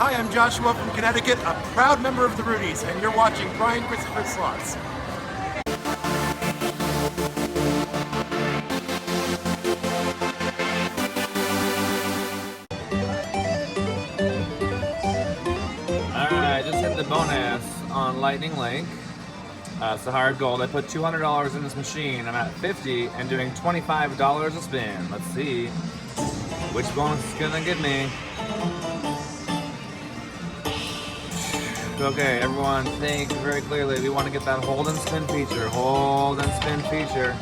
Hi, I'm Joshua from Connecticut, a proud member of the Rudies, and you're watching Brian Christopher Slots. Alright, just hit the bonus on Lightning Link. It's the hard gold. I put $200 in this machine. I'm at 50 and doing $25 a spin. Let's see which bonus is gonna give me. Okay, everyone, think very clearly. We want to get that hold and spin feature. Hold and spin feature.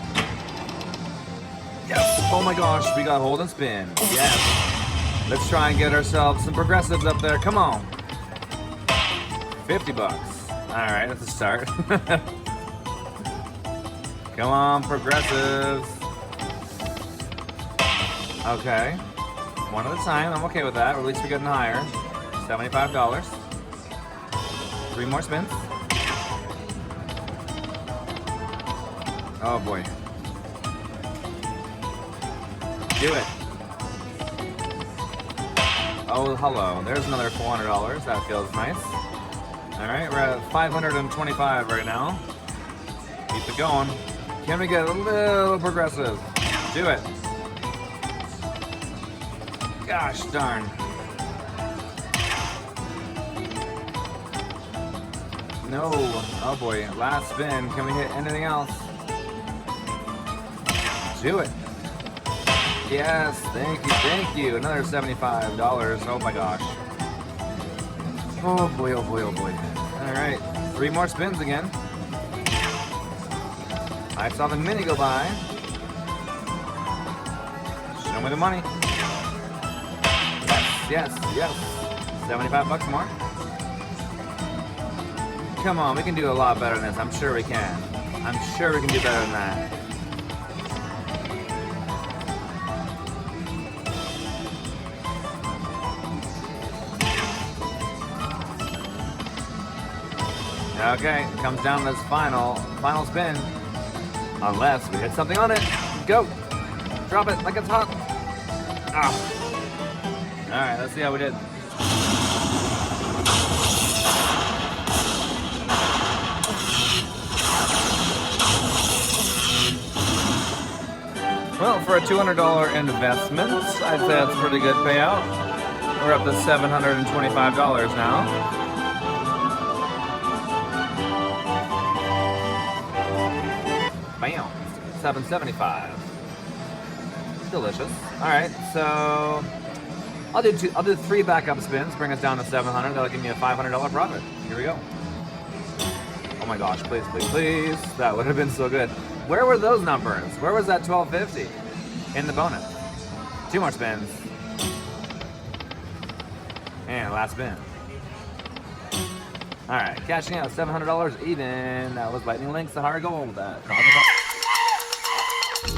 Yes! Oh my gosh, we got hold and spin. Yes. Let's try and get ourselves some progressives up there. Come on. 50 bucks. Alright, that's a start. Come on, progressives. Okay. One at a time. I'm okay with that. Or at least we're getting higher. $75. 3 more spins. Oh boy. Do it. Oh, hello. There's another $400. That feels nice. Alright, we're at 525 right now. Keep it going. Can we get a little progressive? Do it. Gosh darn. No. Oh boy. Last spin. Can we hit anything else? Do it. Yes. Thank you. Thank you. Another $75. Oh my gosh. Oh boy. Oh boy. Oh boy. Alright. 3 more spins again. I saw the mini go by. Show me the money. Yes. Yes. Yes. 75 bucks more. Come on, we can do a lot better than this. I'm sure we can. I'm sure we can do better than that. Okay, it comes down to this final spin. Unless we hit something on it. Go! Drop it like it's hot. Ah. Alright, let's see how we did. Well, for a $200 investment, I'd say that's a pretty good payout. We're up to $725 now. Bam! $775. Delicious. All right, so I'll do 3 backup spins, bring us down to $700. That'll give me a $500 profit. Here we go. Oh my gosh! Please, please, please! That would have been so good. Where were those numbers? Where was that $12.50 in the bonus? 2 more spins. And last spin. All right, cashing out $700 even. That was Lightning Link's the hard gold.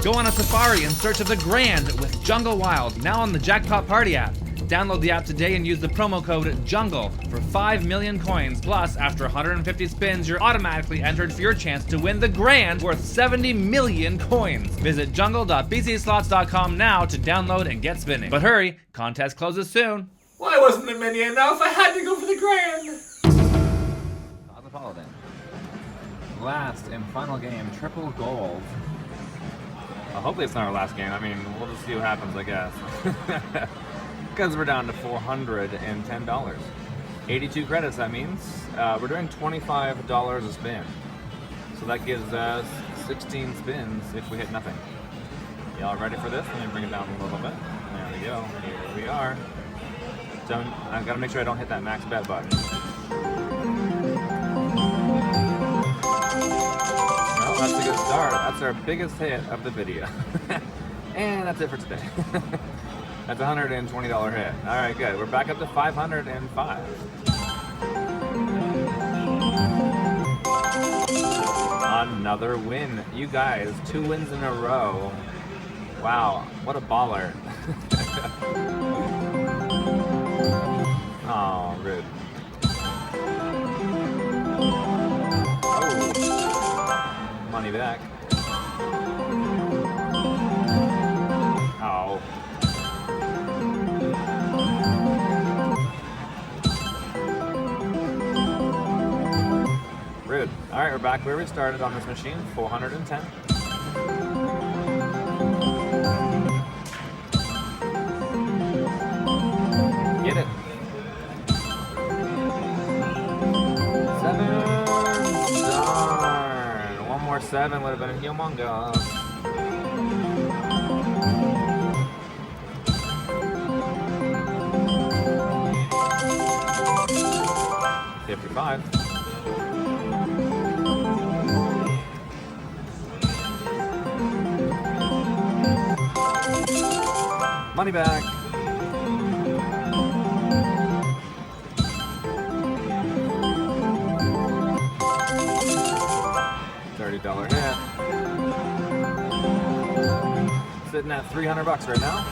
Go on a safari in search of the grand with Jungle Wild, now on the Jackpot Party app. Download the app today and use the promo code JUNGLE for 5 million coins. Plus, after 150 spins, you're automatically entered for your chance to win the grand worth 70 million coins. Visit jungle.bcslots.com now to download and get spinning. But hurry, contest closes soon. Why wasn't the mini enough? I had to go for the grand. Holiday. Last and final game, triple gold. Well, hopefully it's not our last game. I mean, we'll just see what happens, I guess. Because we're down to $410. 82 credits, that means. We're doing $25 a spin. So that gives us 16 spins if we hit nothing. Y'all ready for this? Let me bring it down a little bit. There we go. Here we are. I've got to make sure I don't hit that max bet button. Well, that's a good start. That's our biggest hit of the video. And that's it for today. That's a $120 hit. All right, good. We're back up to 505. Another win. You guys, 2 wins in a row. Wow, what a baller. Oh, rude. Oh. Money back. Oh. Alright, we're back where we started on this machine, 410. Get it. 7. Darn. One more 7 would have been humongous. 55. Money back. $30 hit. Sitting at $300 right now.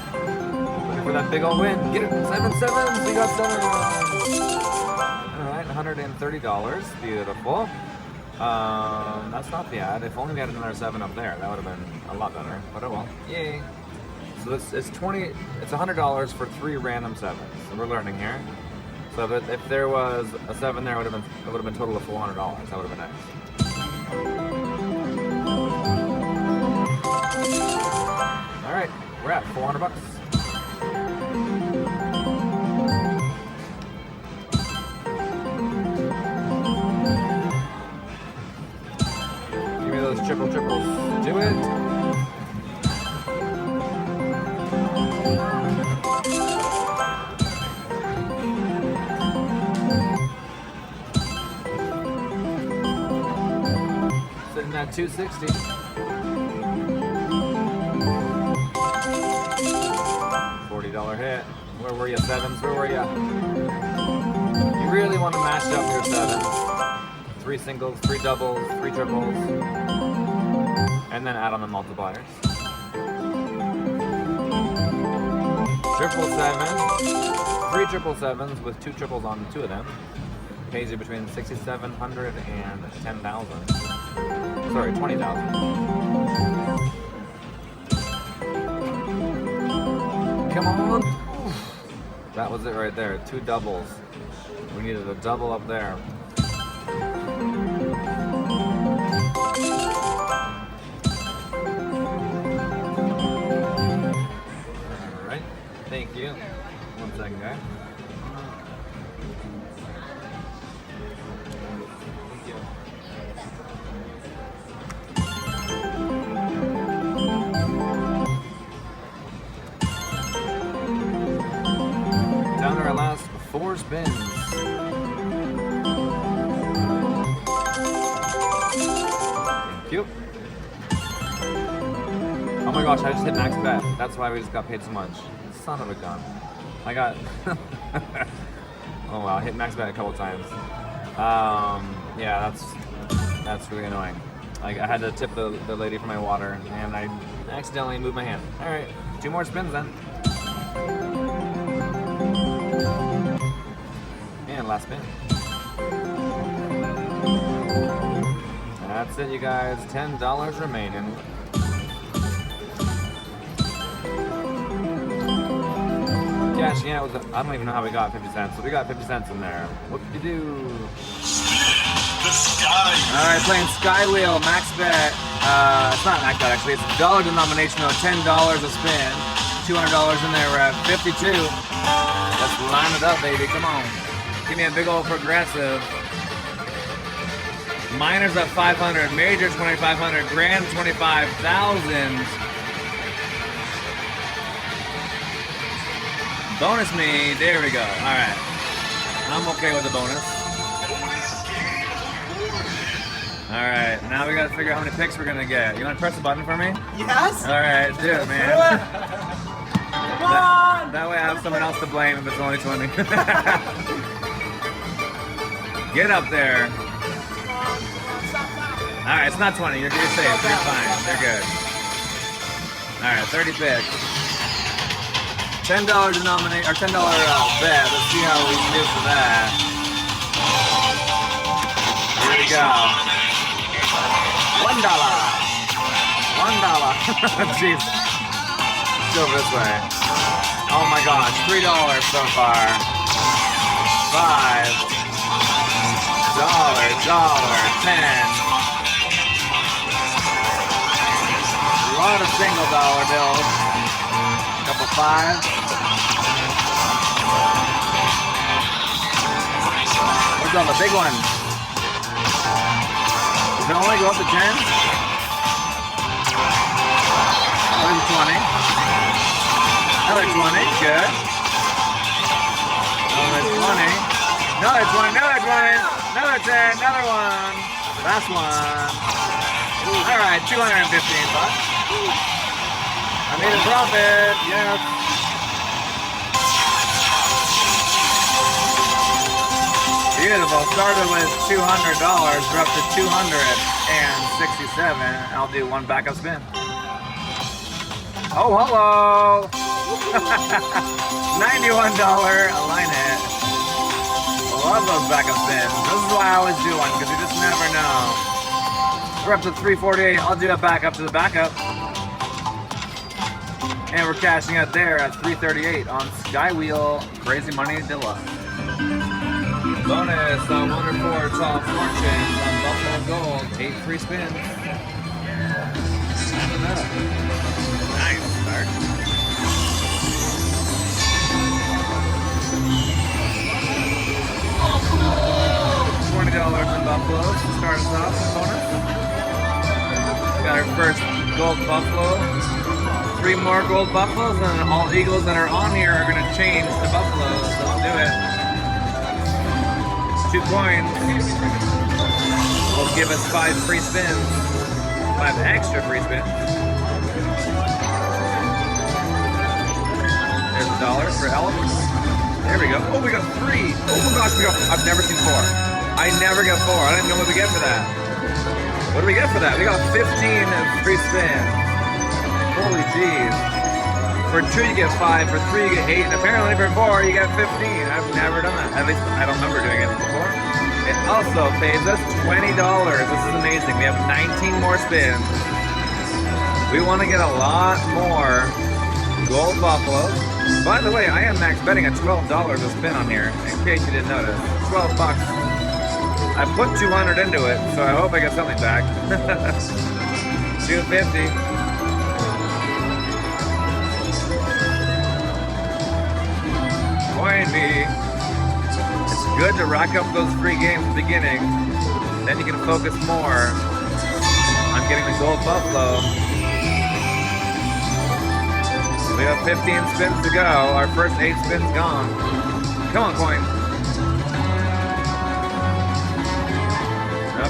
Looking for that big old win. Get it. 7 sevens. We got 7. Alright, $130. Beautiful. That's not bad. If only we had another 7 up there, that would have been a lot better. But oh well. Yay. So it's $100 for 3 random 7s. So we're learning here. So if there was a 7 there, it would have been total of $400. That would have been nice. All right, we're at $400. Give me those triples. Do it. Sitting at 260. $40 hit. Where were you, 7s? Where were you? You really want to match up your 7s. 3 singles, 3 doubles, 3 triples, and then add on the multipliers. 777. 3 777s with 2 triples on 2 of them. Pays you between $6,700 and $10,000. Sorry, $20,000. Come on. Oof. That was it right there. 2 doubles. We needed a double up there. All right. Thank you. 1 second, guys. Down to our last 4 spins. Thank you. Oh my gosh, I just hit max bet. That's why we just got paid so much. Son of a gun. I got... oh wow, I hit max bet a couple times. Yeah, that's really annoying. Like, I had to tip the lady for my water, and I accidentally moved my hand. Alright, 2 more spins then. And last spin. That's it, you guys. $10 remaining. Cashing out with I don't even know how we got 50 cents. So we got 50 cents in there. What did you do? Alright, playing Sky Wheel, max bet. It's not max bet actually, it's a dollar denomination of $10 a spin. $200 in there, we're at 52. Let's line it up, baby, come on. Give me a big old progressive. Minors at 500, major 2,500, grand 25,000. Bonus me, there we go. Alright. I'm okay with the bonus. Alright, now we gotta figure out how many picks we're gonna get. You wanna press the button for me? Yes? Alright, do it, man. Come on! That way I have someone else to blame if it's only 20. Get up there. Alright, it's not 20. You're safe. You're fine. You're good. Alright, 30 picks. $10 denominate or $10 bet. Let's see how we can do for that. Here we go. $1. Jeez. Let's go this way. Oh my gosh, $3 so far. $5. $10. single dollar bills. Couple fives. What's on the big one? Does it only go up to 10? Another 20. Another 20, good. Another 20. Another 20, another 20. Another 10, another one. Last one. All right, 215 bucks. I made a profit, yes. Beautiful. Started with $200. We're up to $267. I'll do one backup spin. Oh, hello. $91 a line hit. Love those backup spins. This is why I always do one, because you just never know. We're up to 348. I'll do a backup to the backup. And we're cashing out there at 338 on Skywheel Crazy Money Deluxe. Bonus on Wonderful Top Fortunes on Buffalo Gold. 8 free spins. Nice start. $20 in Buffalo to start us off. Bonus. Got our first gold Buffalo. 3 more gold Buffaloes, and all Eagles that are on here are going to change to Buffaloes. So let's do it. 2 coins will give us 5 free spins. 5 extra free spins. There's $1 for elephants. There we go. Oh, we got 3. Oh my gosh, I've never seen 4. I never get 4. I didn't know what we get for that. What do we get for that? We got 15 free spins. Holy jeez. For 2 you get 5, for 3 you get 8, and apparently for 4 you get 15. I've never done that. At least I don't remember doing it before. It also pays us $20. This is amazing. We have 19 more spins. We want to get a lot more gold Buffaloes. By the way, I am max betting at $12 a spin on here, in case you didn't notice. 12 bucks. I put 200 into it, so I hope I get something back. 250. Coin me. It's good to rack up those free games at the beginning. Then you can focus more on getting the gold Buffalo. We have 15 spins to go. Our first 8 spins gone. Come on, coin.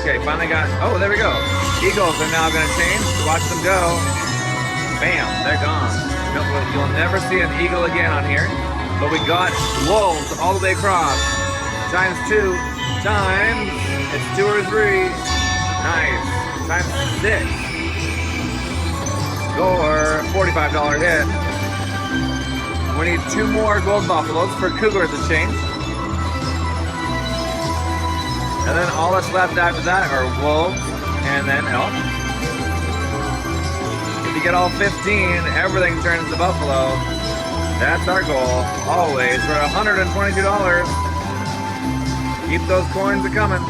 Okay, finally got, oh, there we go. Eagles are now going to change. Watch them go. Bam, they're gone. You'll never see an eagle again on here. But we got wolves all the way across. Times 2. Times, it's 2 or 3. Nice. Times 6. Score, $45 hit. We need 2 more gold Buffaloes for Cougar to change. And then all that's left after that are wolves and then elk. If you get all 15, everything turns to Buffalo. That's our goal, always. We're at $122. Keep those coins a-coming.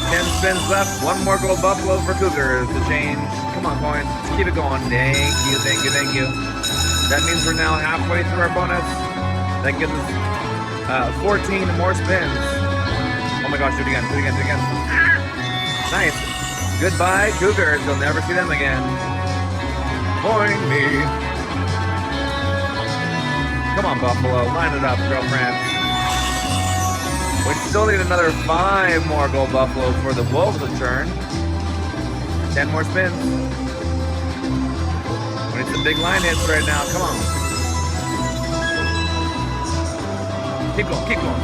10 spins left, 1 more gold Buffalo for Cougars to change. Come on, coins, keep it going. Thank you, thank you, thank you. That means we're now halfway through our bonus. That gives us 14 more spins. Oh my gosh, do it again, do it again, do it again. Nice. Goodbye, Cougars. You'll never see them again. Coin me. Come on, Buffalo. Line it up, girlfriend. We still need another 5 more gold Buffalo for the Wolves to turn. 10 more spins. We need some big line hits right now. Come on. Keep going, keep going.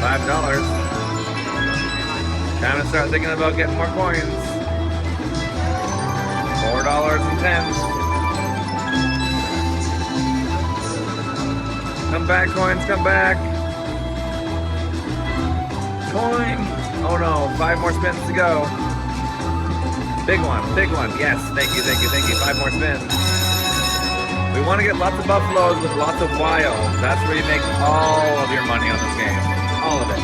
$5. Time to start thinking about getting more coins. $4.10. Come back, coins, come back. Coin. Oh no, 5 more spins to go. Big one, yes. Thank you, thank you, thank you. 5 more spins. We want to get lots of Buffaloes with lots of wilds. That's where you make all of your money on this game. All of it.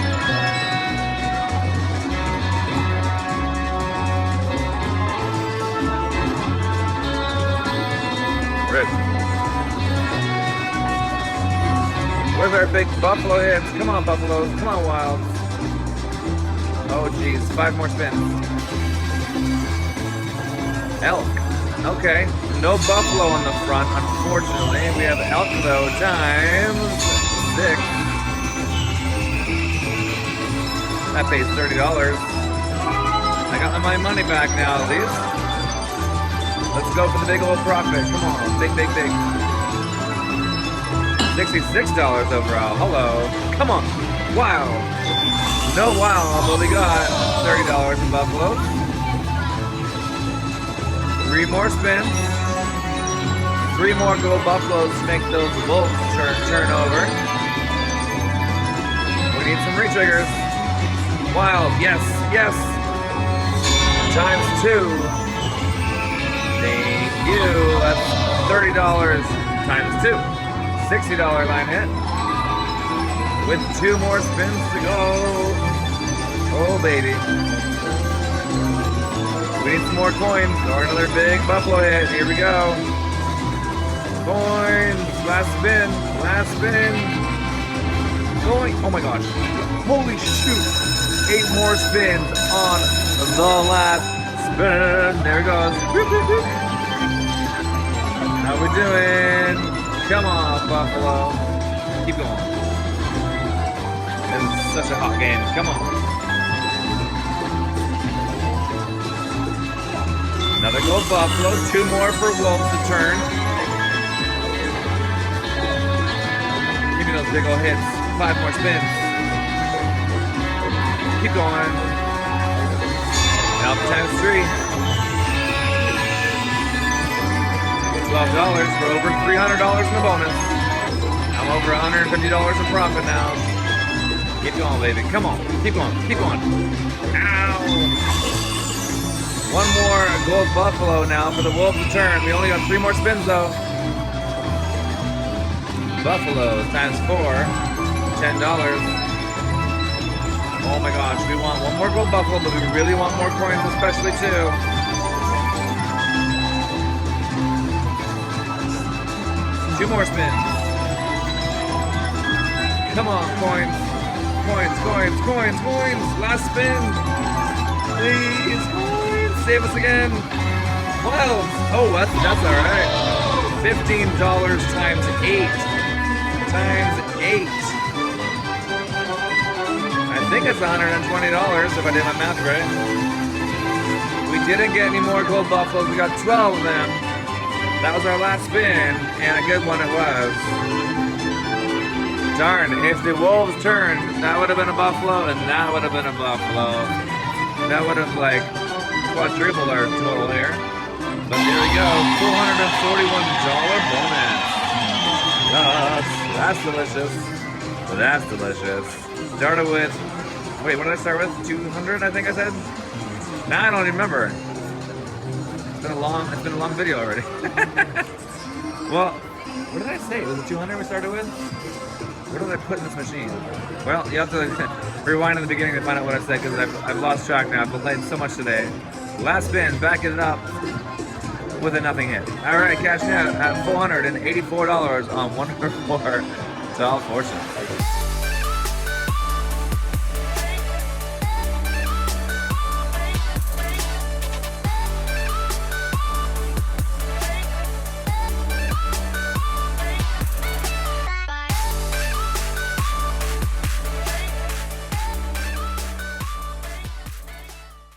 Rich. Where's our big buffalo hits? Come on, buffaloes. Come on, wilds. Oh, geez. 5 more spins. Elk. Okay. No buffalo on the front, unfortunately. We have elk, though, times 6. That pays $30. I got my money back now, at least. Let's go for the big old profit. Come on. Big, big, big. $66 overall. Hello. Come on. Wow. No wow, but we got $30 in buffalo. 3 more spins. 3 more gold buffaloes to make those wolves turn over. We need some re-triggers. Wild, yes, yes. Times 2. Thank you. That's $30 times 2. $60 line hit. With 2 more spins to go. Oh, baby. We need some more coins or another big buffalo hit. Here we go. Coins. Last spin. Last spin. Going. Oh my gosh. Holy shoot. 8 more spins on the last spin. There it goes. How we doing? Come on, buffalo. Keep going. This is such a hot game. Come on. Another gold buffalo. 2 more for wolves to turn. Give me those big old hits. 5 more spins. Keep going. Now times 3. $12. We're over $300 in the bonus. I'm over $150 in profit now. Keep going, baby. Come on. Keep going. Keep going. Ow. 1 more gold buffalo now for the wolves to turn. We only got 3 more spins, though. Buffaloes times 4. $10. Oh my gosh. We want 1 more gold buffalo, but we really want more coins, especially too. Two more spins. Come on, coins. Coins, coins, coins, coins. Last spin. Please, coins. Save us again. Wow. Oh, that's all right. $15 times 8. Times 8. I think it's $120 if I did my math right. We didn't get any more gold buffaloes. We got 12 of them. That was our last spin, and a good one it was. Darn, if the wolves turned, that would have been a buffalo, and that would have been a buffalo. That would have, like, quadrupled our total here. But there we go, $441 bonus. Yes, that's delicious. That's delicious. Started with, wait, what did I start with? 200, I think I said? Nah, I don't even remember. It's been a long video already. Well, what did I say? Was it 200 we started with? What did I put in this machine? Well, you have to rewind in the beginning to find out what I said because I've lost track now. I've been playing so much today. Last spin, backing it up with a nothing hit. All right, cashing out at $484 on 1 or more. Tall fortune.